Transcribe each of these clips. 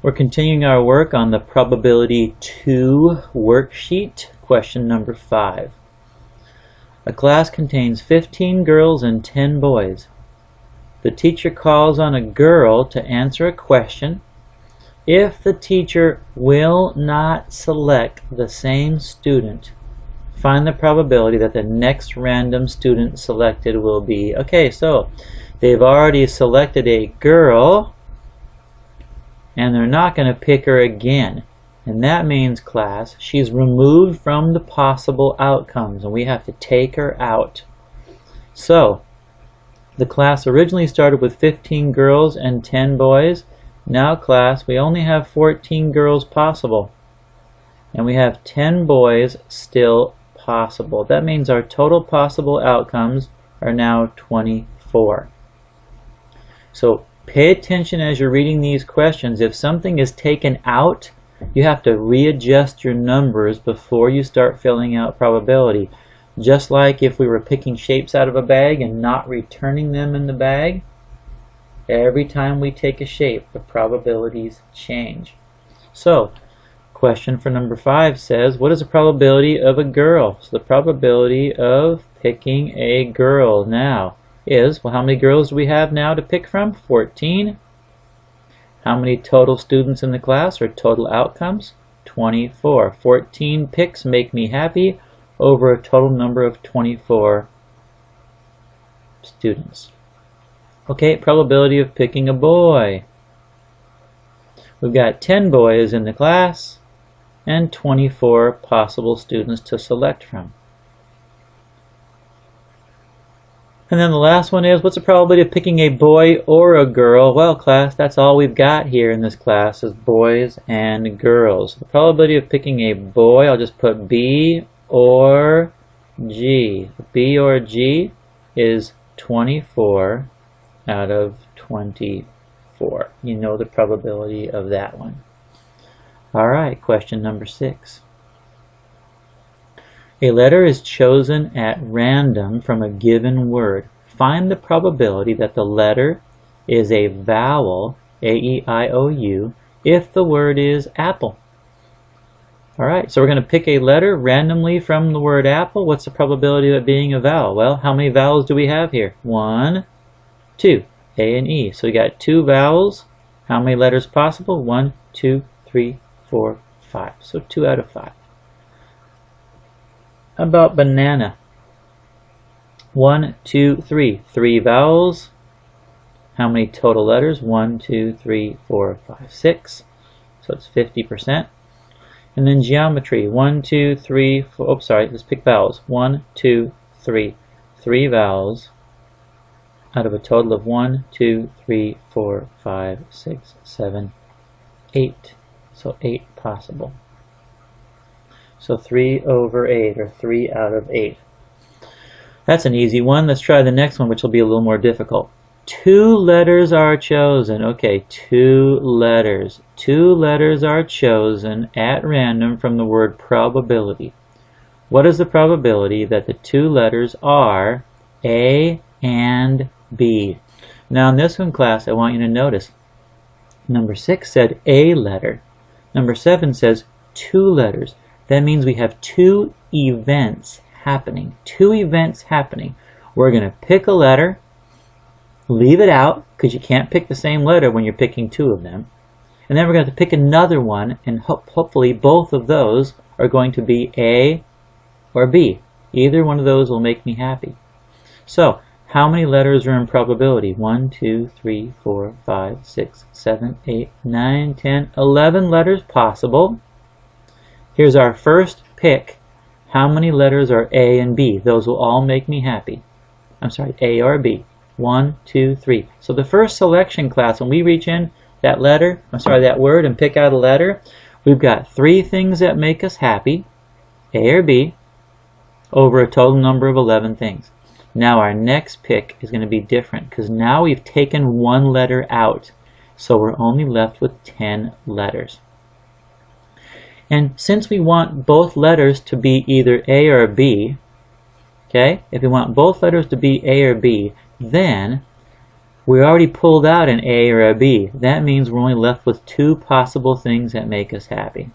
We're continuing our work on the Probability 2 worksheet, question number 5. A class contains 15 girls and 10 boys. The teacher calls on a girl to answer a question. If the teacher will not select the same student, find the probability that the next random student selected will be. Okay, so they've already selected a girl, and they're not going to pick her again. And that means, class, she's removed from the possible outcomes, and we have to take her out. So, the class originally started with 15 girls and 10 boys. Now, class, we only have 14 girls possible. And we have 10 boys still possible. That means our total possible outcomes are now 24. So, pay attention as you're reading these questions. If something is taken out, you have to readjust your numbers before you start filling out probability. Just like if we were picking shapes out of a bag and not returning them in the bag, every time we take a shape, the probabilities change. So, question for number 5 says, what is the probability of a girl? So the probability of picking a girl now is, well, how many girls do we have now to pick from? 14. How many total students in the class, or total outcomes? 24. 14 picks make me happy over a total number of 24 students. Okay, probability of picking a boy. We've got 10 boys in the class and 24 possible students to select from. And then the last one is, what's the probability of picking a boy or a girl? Well, class, that's all we've got here in this class is boys and girls. The probability of picking a boy, I'll just put B or G. B or G is 24 out of 24. You know the probability of that one. Alright, question number 6. A letter is chosen at random from a given word. Find the probability that the letter is a vowel, A-E-I-O-U, if the word is apple. Alright, so we're going to pick a letter randomly from the word apple. What's the probability of it being a vowel? Well, how many vowels do we have here? 1, 2, A and E. So we got 2 vowels. How many letters possible? 1, 2, 3, 4, 5. So 2 out of 5. How about banana? 1, 2, 3. 3 vowels. How many total letters? 1, 2, 3, 4, 5, 6. So it's 50%. And then geometry. 1, 2, 3, 4. Oh, sorry. Let's pick vowels. 1, 2, 3. 3 vowels out of a total of 1, 2, 3, 4, 5, 6, 7, 8. So 8 possible. So 3 over 8, or 3 out of 8. That's an easy one. Let's try the next one, which will be a little more difficult. 2 letters are chosen. Okay, 2 letters. 2 letters are chosen at random from the word probability. What is the probability that the 2 letters are A and B? Now in this one, class, I want you to notice number 6 said a letter. Number 7 says 2 letters. That means we have 2 events happening. 2 events happening. We're going to pick a letter, leave it out, because you can't pick the same letter when you're picking 2 of them. And then we're going to pick another one, and hopefully both of those are going to be A or B. Either one of those will make me happy. So, how many letters are in probability? 1, 2, 3, 4, 5, 6, 7, 8, 9, 10, 11 letters possible. Here's our first pick. How many letters are A and B? Those will all make me happy. I'm sorry, A or B. 1, 2, 3. So the first selection, class, when we reach in that letter, that word, and pick out a letter, we've got 3 things that make us happy, A or B, over a total number of 11 things. Now our next pick is going to be different, because now we've taken 1 letter out. So we're only left with 10 letters. And since we want both letters to be either A or B, okay, if we want both letters to be A or B, then We already pulled out an A or a B. That means we're only left with two possible things that make us happy.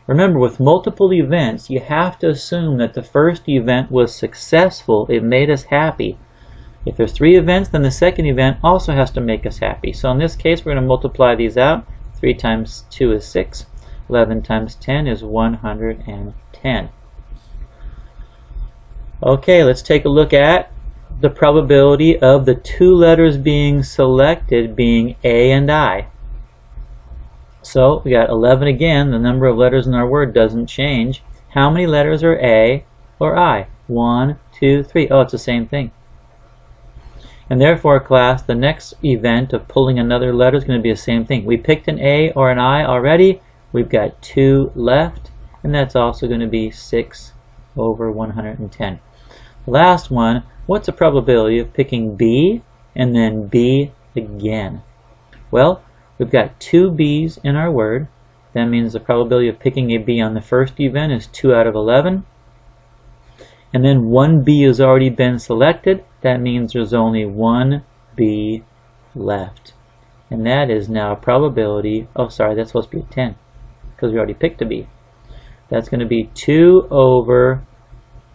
Remember, with multiple events, you have to assume that the first event was successful. It made us happy. If there's 3 events, then the second event also has to make us happy. So in this case, we're going to multiply these out. 3 times 2 is 6. 11 times 10 is 110. Okay, let's take a look at the probability of the 2 letters being selected being A and I. So we got 11 again. The number of letters in our word doesn't change. How many letters are A or I? 1, 2, 3. Oh, it's the same thing. And therefore, class, the next event of pulling another letter is going to be the same thing. We picked an A or an I already. We've got 2 left, and that's also going to be 6 over 110. The last one, what's the probability of picking B and then B again? Well, we've got 2 B's in our word. That means the probability of picking a B on the first event is 2 out of 11. And then 1 B has already been selected. That means there's only 1 B left. And that is now a probability, oh sorry, that's supposed to be a 10 because we already picked a B. That's going to be 2 over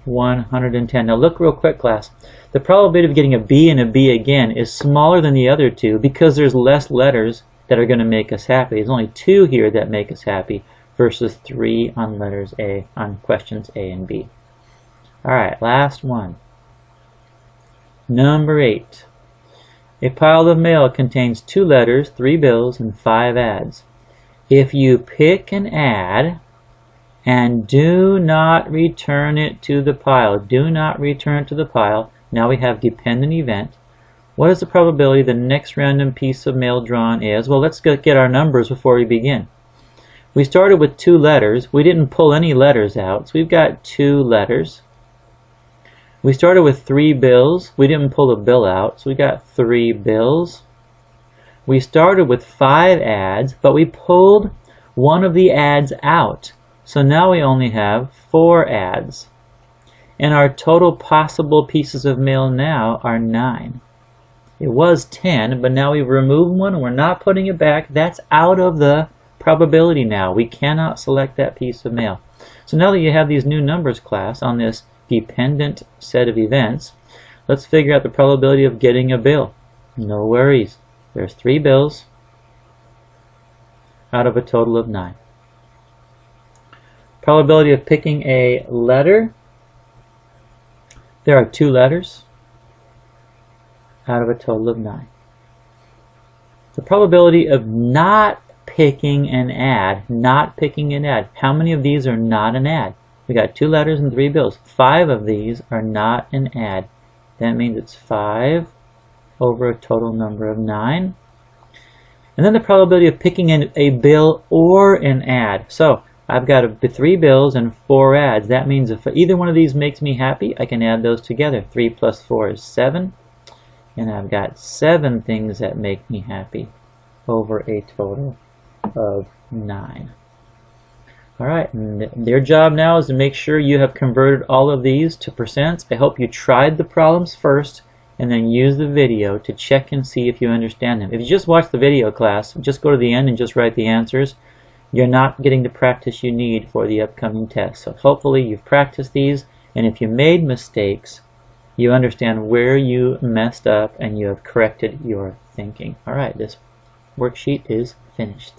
110. Now look real quick, class. The probability of getting a B and a B again is smaller than the other two because there's less letters that are going to make us happy. There's only 2 here that make us happy versus 3 on letters A, on questions A and B. Alright, last one. Number 8. A pile of mail contains 2 letters, 3 bills, and 5 ads. If you pick an ad and do not return it to the pile, now we have dependent event. What is the probability the next random piece of mail drawn is? Well, let's get our numbers before we begin. We started with 2 letters. We didn't pull any letters out, so we've got 2 letters. We started with 3 bills. We didn't pull a bill out, so we got 3 bills. We started with 5 ads, but we pulled one of the ads out. So now we only have 4 ads. And our total possible pieces of mail now are 9. It was 10, but now we've removed one and we're not putting it back. That's out of the probability now. We cannot select that piece of mail. So now that you have these new numbers, class, on this dependent set of events, let's figure out the probability of getting a bill. No worries. There's 3 bills out of a total of 9. Probability of picking a letter. There are 2 letters out of a total of 9. The probability of not picking an ad. How many of these are not an ad? We got 2 letters and 3 bills. 5 of these are not an ad. That means it's 5 over a total number of 9. And then the probability of picking a bill or an ad. So I've got 3 bills and 4 ads. That means if either one of these makes me happy, I can add those together. 3 plus 4 is 7. And I've got 7 things that make me happy over a total of 9. Alright, their job now is to make sure you have converted all of these to percents. I hope you tried the problems first and then use the video to check and see if you understand them. If you just watch the video, class, just go to the end and just write the answers. You're not getting the practice you need for the upcoming test. So hopefully you've practiced these, and if you made mistakes, you understand where you messed up and you have corrected your thinking. Alright, this worksheet is finished.